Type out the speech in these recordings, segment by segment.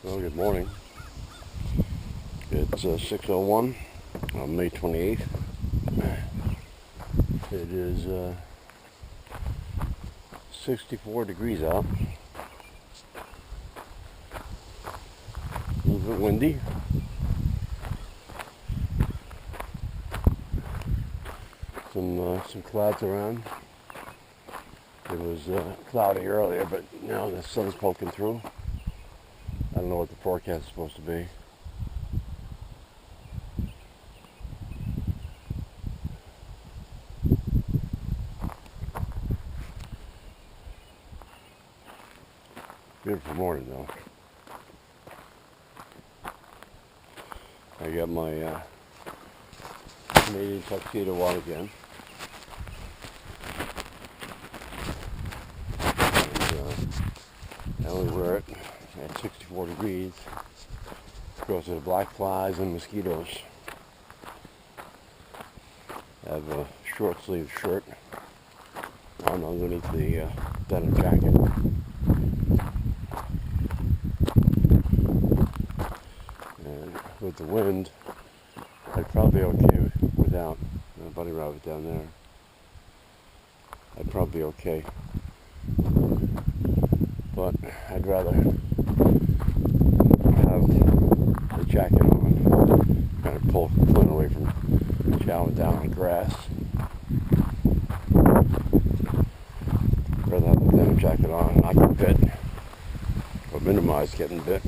Well, good morning. It's 6:01 on May 28th. It is 64 degrees out. A little bit windy. Some clouds around. It was cloudy earlier, but now the sun's poking through. I don't know what the forecast is supposed to be. Beautiful morning, though. I got my Canadian tuxedo on again. And I only wear it at 64 degrees because of the black flies and mosquitoes. I have a short sleeve shirt on underneath the denim jacket. And with the wind, I'd probably be okay without a bunny rabbit down there. I'd probably be okay. But I'd rather have the jacket on, kind of pull Flynn away from chowing down on grass. I'd rather have the denim jacket on, not get bit, or minimize getting bit.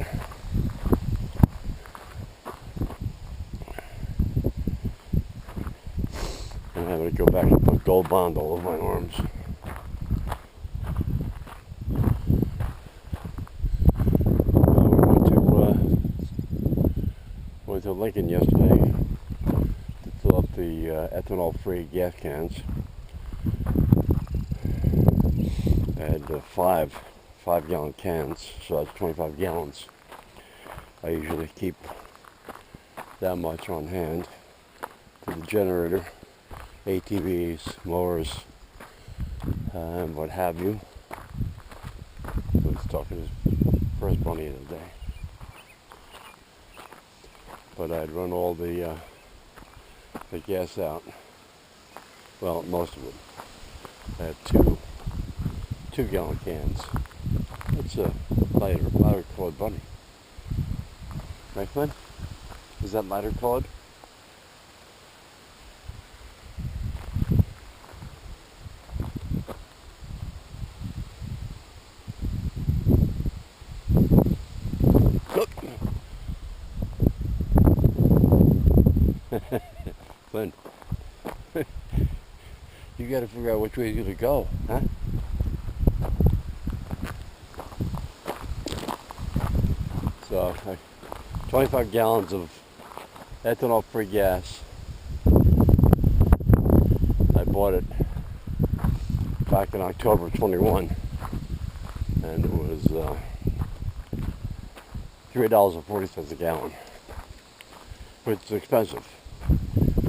And having to go back and put Gold Bond all over my arms. Went to Lincoln yesterday to fill up the ethanol-free gas cans. I had five-gallon cans, so that's 25 gallons. I usually keep that much on hand for the generator, ATVs, mowers, and what have you. Let's talk to his first bunny of the day. But I'd run all the gas out. Well, most of it. I have two-gallon cans. It's a lighter colored bunny. Right, Flynn? Is that lighter colored? Flynn, you got to figure out which way you're going to go, huh? So, 25 gallons of ethanol-free gas. I bought it back in October 21, and it was $3.40 a gallon, which is expensive.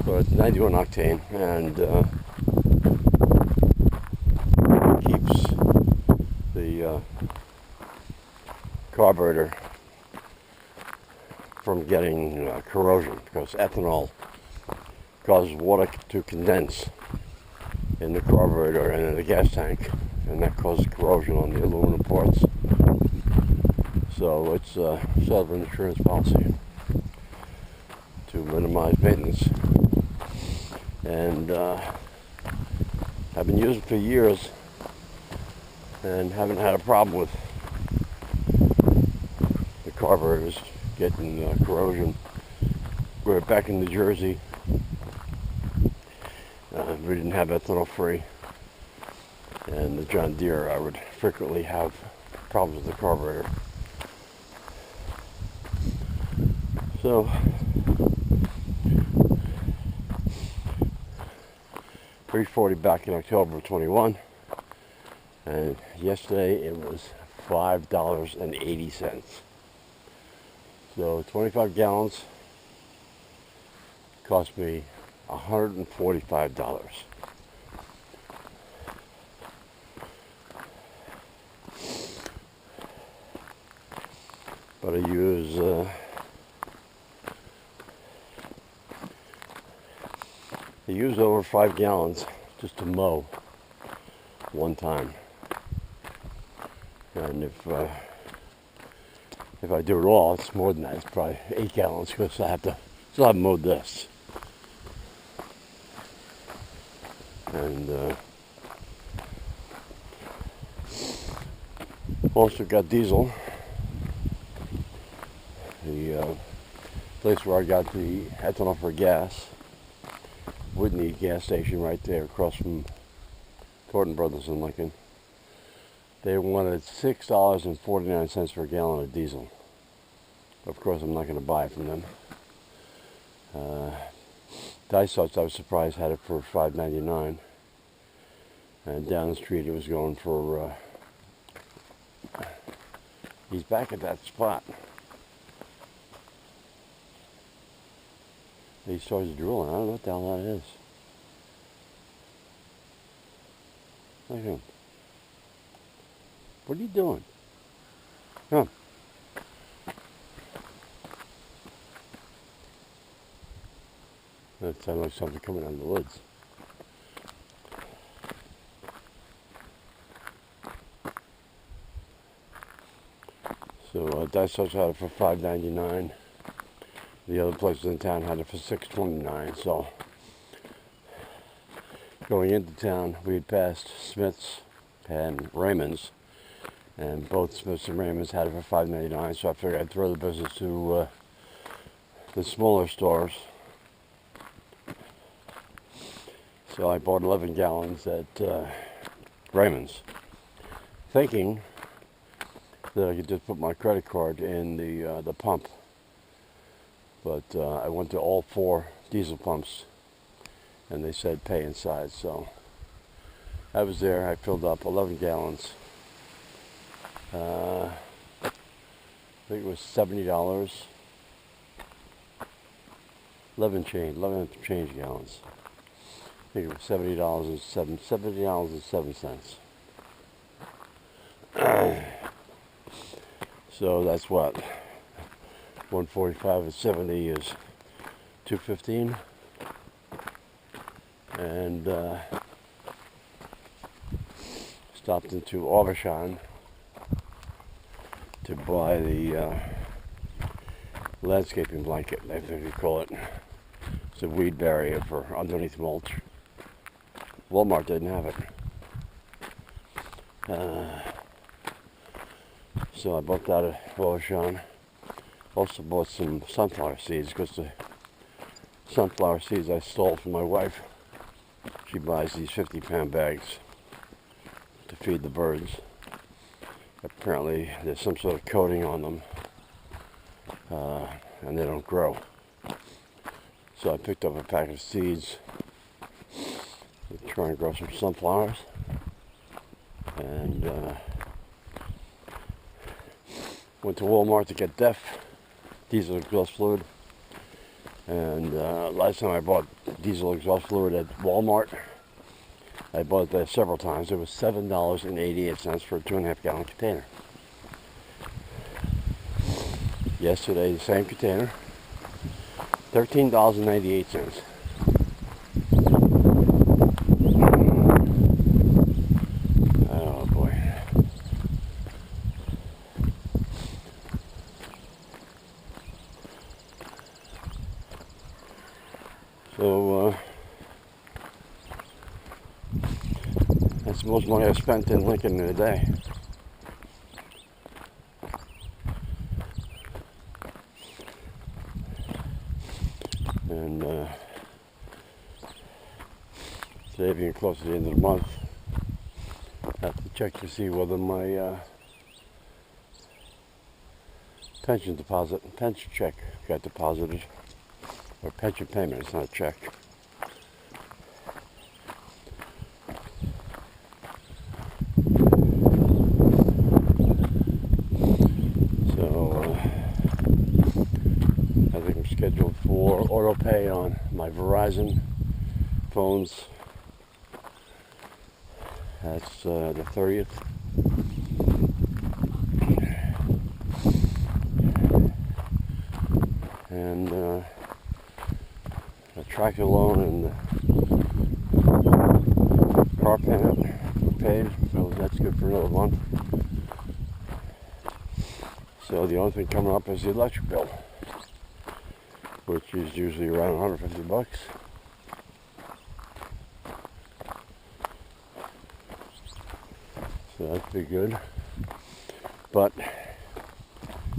But it's 91 octane, and keeps the carburetor from getting corrosion, because ethanol causes water to condense in the carburetor and in the gas tank, and that causes corrosion on the aluminum parts. So it's sort of an insurance policy to minimize maintenance. And I've been using it for years and haven't had a problem with the carburetors getting corrosion. We're back in New Jersey. We didn't have ethanol free, and the John Deere, I would frequently have problems with the carburetor. So $3.40 back in October 21, and yesterday it was $5.80. So 25 gallons cost me $145. but I use over 5 gallons just to mow one time. And if I do it all, it's more than that. It's probably 8 gallons because I still have mowed this. And also got diesel. The place where I got the ethanol for gas, Whitney gas station right there across from Thornton Brothers in Lincoln. They wanted $6.49 for a gallon of diesel. Of course, I'm not going to buy it from them. Dysart's, I was surprised, had it for $5.99. And down the street, it was going for, he's back at that spot. He starts drooling. I don't know what the hell that is. Look at him. What are you doing? Come. That sounds like something coming out of the woods. So Dysart's had it for $5.99. The other places in town had it for $6.29. So going into town, we had passed Smith's and Raymond's, and both Smith's and Raymond's had it for $5.99. So I figured I'd throw the business to the smaller stores. So I bought 11 gallons at Raymond's, thinking that I could just put my credit card in the pump. But I went to all 4 diesel pumps, and they said pay inside. So I was there. I filled up 11 gallons. I think it was $70. 11 change gallons. I think it was $70.07. So that's what, 145 and 70 is 215. And stopped into Auverchon to buy the landscaping blanket, I think you call it. It's a weed barrier for underneath mulch. Walmart didn't have it. So I bought that at Auverchon. Also bought some sunflower seeds, because the sunflower seeds I stole from my wife. She buys these 50-pound bags to feed the birds. Apparently there's some sort of coating on them, and they don't grow. So I picked up a pack of seeds to try and grow some sunflowers. And went to Walmart to get diesel exhaust fluid. And last time I bought diesel exhaust fluid at Walmart, I bought it there several times. It was $7.88 for a 2.5 gallon container. Yesterday, the same container, $13.98. Oh boy. So that's the most money I've spent in Lincoln in a day. And today, being close to the end of the month, I have to check to see whether my pension check got deposited, or pension payment. It's not a check. So I think I'm scheduled for auto pay on my Verizon phones. That's the 30th. and the tractor loan and the car payment paid, so that's good for another month. So the only thing coming up is the electric bill, which is usually around 150 bucks. So that'd be good. But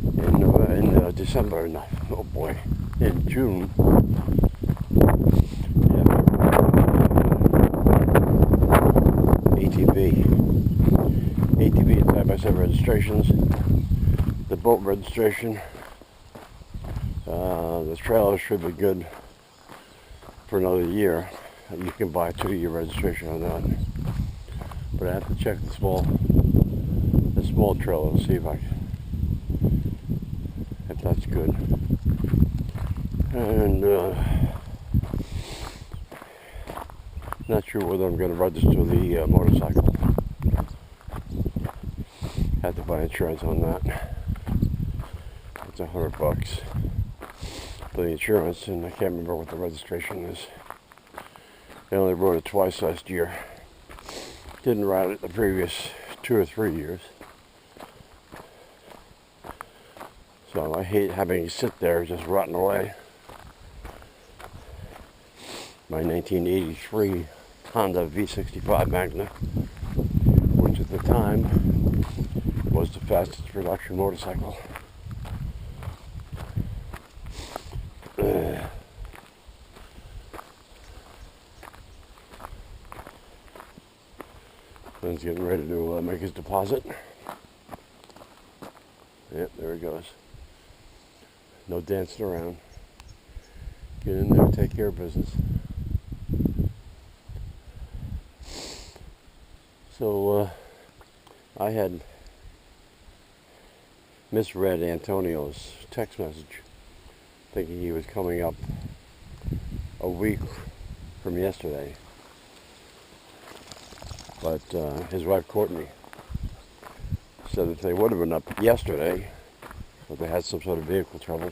in December, oh boy, in June, ATV and side-by-side registrations, the boat registration, the trailer should be good for another year. You can buy a 2-year registration on that. But I have to check the small trailer to see if that's good. And not sure whether I'm going to register the motorcycle. Have to buy insurance on that. It's $100 for the insurance, and I can't remember what the registration is. I only rode it twice last year. Didn't ride it the previous 2 or 3 years. So I hate having it sit there just rotting away. My 1983 Honda V65 Magna, which at the time was the fastest production motorcycle. Flynn's getting ready to make his deposit. Yep, there he goes. No dancing around. Get in there, take care of business. So I had misread Antonio's text message, thinking he was coming up a week from yesterday. But his wife Courtney said that they would have been up yesterday, but they had some sort of vehicle trouble.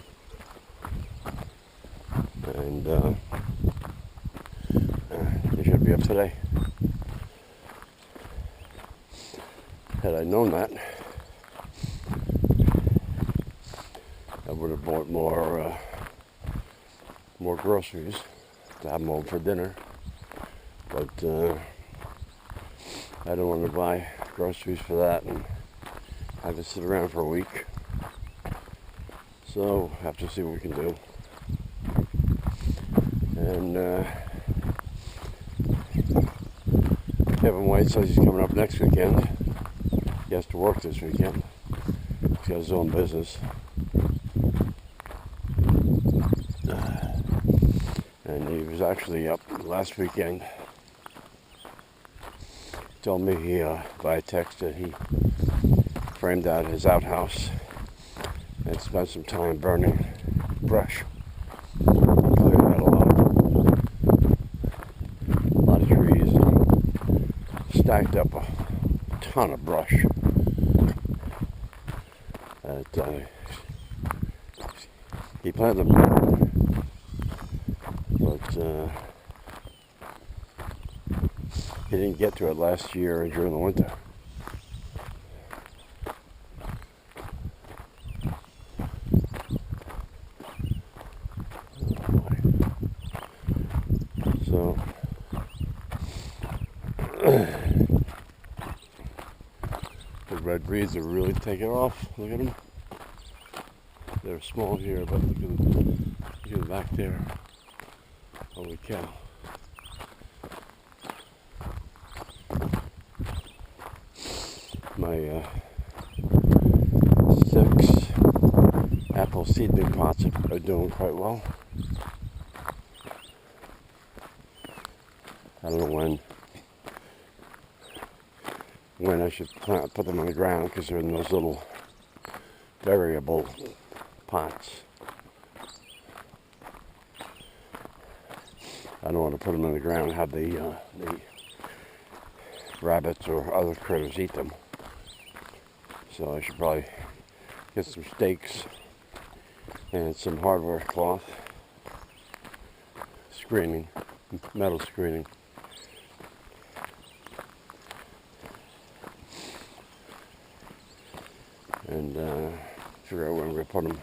And they should be up today. Had I known that, I would have bought more groceries to have them home for dinner. But I don't want to buy groceries for that and have to sit around for a week. So have to see what we can do. And Kevin White says he's coming up next weekend. He has to work this weekend. He's got his own business. And he was actually up last weekend. He told me by text that he framed out his outhouse and spent some time burning brush. Cleared out a lot of trees and stacked up a ton of brush. He planned them down, but he didn't get to it last year during the winter. So the red reeds are really taking off. Look at them. They're small here, but look at them back there. Holy cow. My 6 apple seedling pots are doing quite well. I don't know when I should put them on the ground, because they're in those little variable pots. I don't want to put them on the ground and have the rabbits or other critters eat them. So I should probably get some stakes and some hardware cloth screening, metal screening. And figure out where I'm going to put them.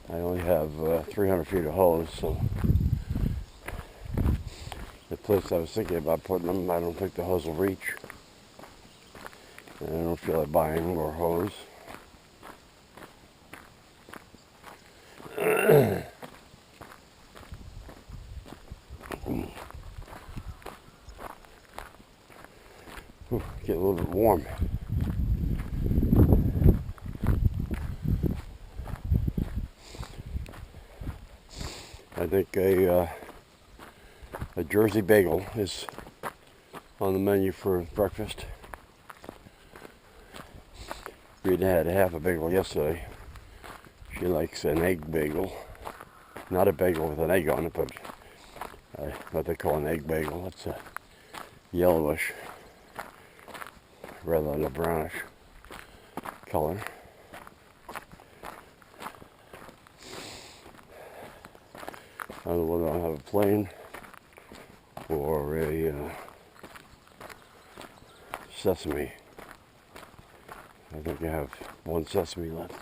I only have 300 feet of hose, so the place I was thinking about putting them, I don't think the hose will reach. And I don't feel like buying more hose. Get a little bit warm. I think a Jersey bagel is on the menu for breakfast. Rita had half a bagel yesterday. She likes an egg bagel. Not a bagel with an egg on it, but what they call an egg bagel. It's a yellowish rather than a brownish color. I don't know whether I'll have a plain or a sesame. I think I have one sesame left.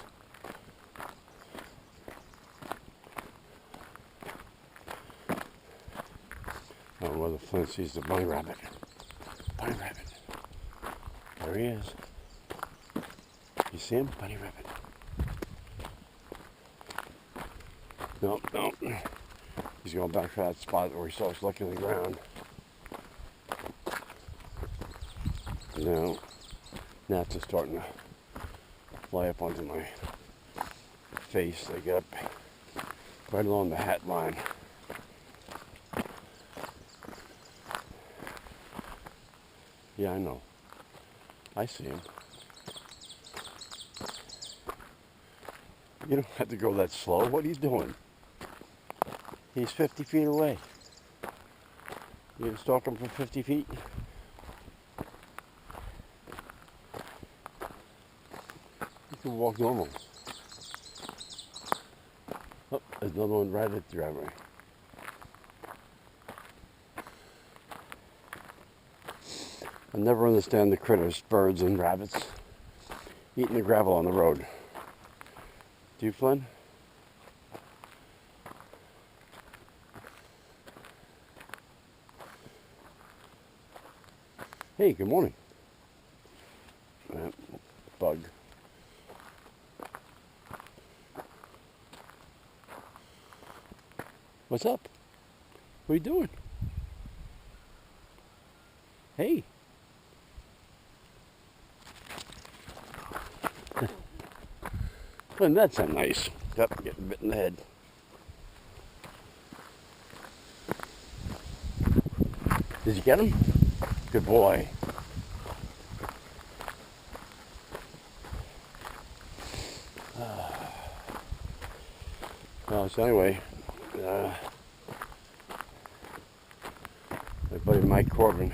I don't know whether Flynn sees the bunny rabbit. Bunny rabbit. There he is. You see him? Bunny rabbit. Nope, nope. He's going back to that spot where he starts looking at the ground. Now, gnats are starting to fly up onto my face. They get up right along the hat line. Yeah, I know. I see him. You don't have to go that slow. What are you doing? He's 50 feet away. You can stalk him for 50 feet? You can walk normal. Oh, there's another one right at the driveway. I never understand the critters, birds and rabbits, eating the gravel on the road. Do you, Flynn? Hey, good morning. Bug. What's up? What are you doing? Hey. And that's not nice. Yep, getting bit in the head. Did you get him? Good boy. So anyway, my buddy Mike Corbin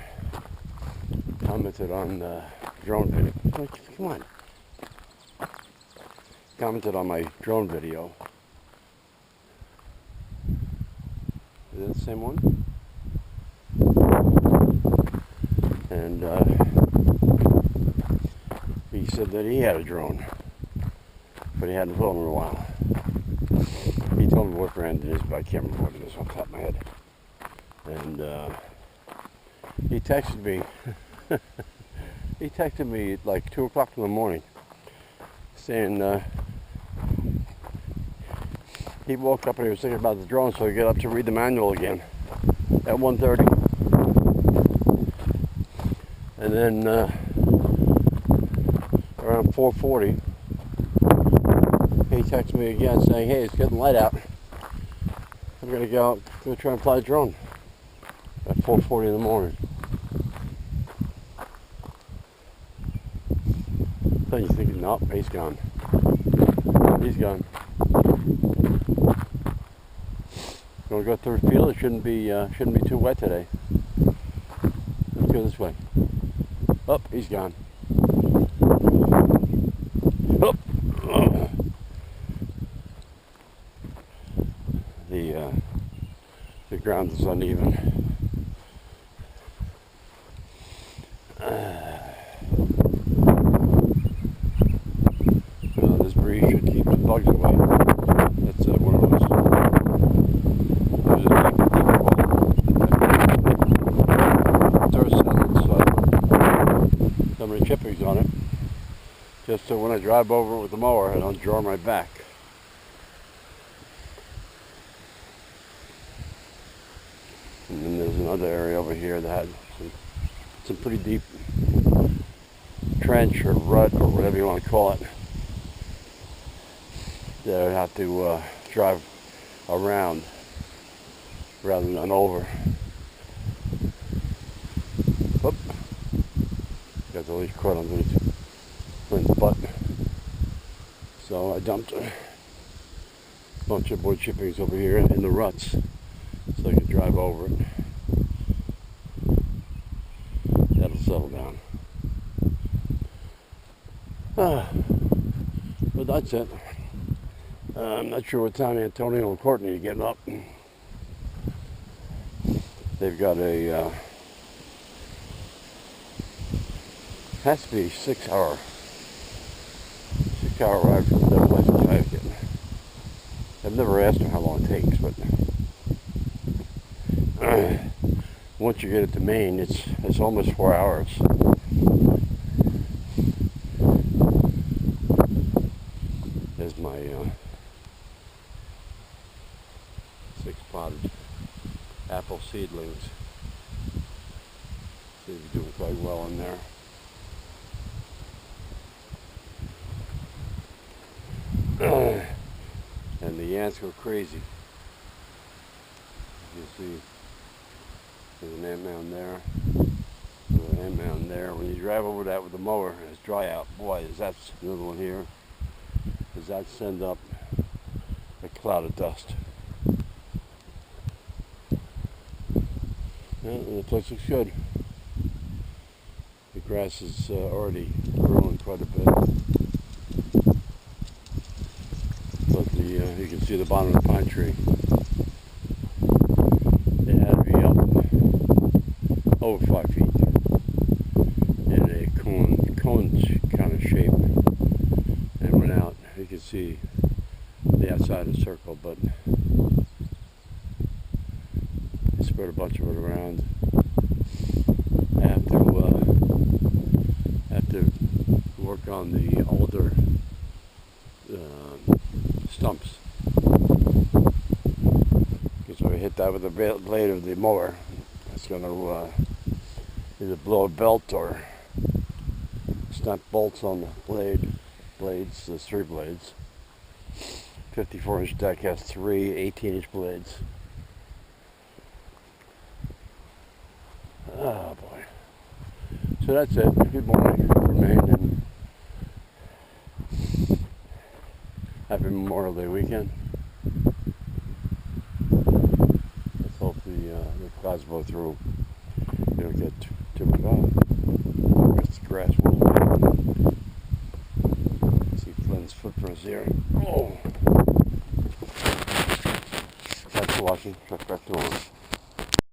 commented on the drone video. Come on. Commented on my drone video. Is that the same one? And he said that he had a drone, but he hadn't flown in a while. He told me what brand it is, but I can't remember what it is off the top of my head. And he texted me. He texted me at like 2 o'clock in the morning, saying he woke up and he was thinking about the drone, so he got up to read the manual again at 1:30. And then around 4:40, he texted me again saying, hey, it's getting light out. I'm going to go out, go try and fly a drone at 4:40 in the morning. So you're thinking, nope, he's gone. He's gone. You want to go through the field? It shouldn't be too wet today. Let's go this way. Oh, he's gone. ground is uneven. Well, this breeze should keep the bugs away. That's one of those. There's a deep dirt settled, so many chippings on it. Just so when I drive over it with the mower, I don't draw my back. And then there's another area over here that had some pretty deep trench or rut or whatever you want to call it. That I'd have to drive around rather than over. Oop. Got the leaf caught underneath Flynn's butt. So I dumped a bunch of wood chippings over here in the ruts so I can drive over it. That'll settle down. But that's it. I'm not sure what time Antonio and Courtney are getting up. They've got a has to be 6 hour ride from their place to Connecticut. I've never asked them how long it takes, but once you get it to Maine, it's almost 4 hours. There's my 6-potted apple seedlings. Seem to be doing quite well in there. And the ants go crazy. You can see there's an ant mound there. There's an ant mound there. When you drive over that with the mower and it's dry out, boy, that's another one here. Does that send up a cloud of dust? The place looks good. The grass is already growing quite a bit. But you can see the bottom of the pine tree. It had to be up over 5 feet in a cone kind of shape, and went out. You can see the outside of the circle, but I spread a bunch of it around. I have to work on the older stumps, because if I hit that with the blade of the mower, it's going to either blow a belt or snap bolts on the blades. There's 3 blades. 54-inch deck has 3 18-inch blades. Oh boy. So that's it. Good morning from Maine, and happy Memorial Day weekend. Let's hope the clouds blow through. You don't get too much on. I guess the grass will. See Flynn's footprints here. Oh! Thanks for watching. Check back to on.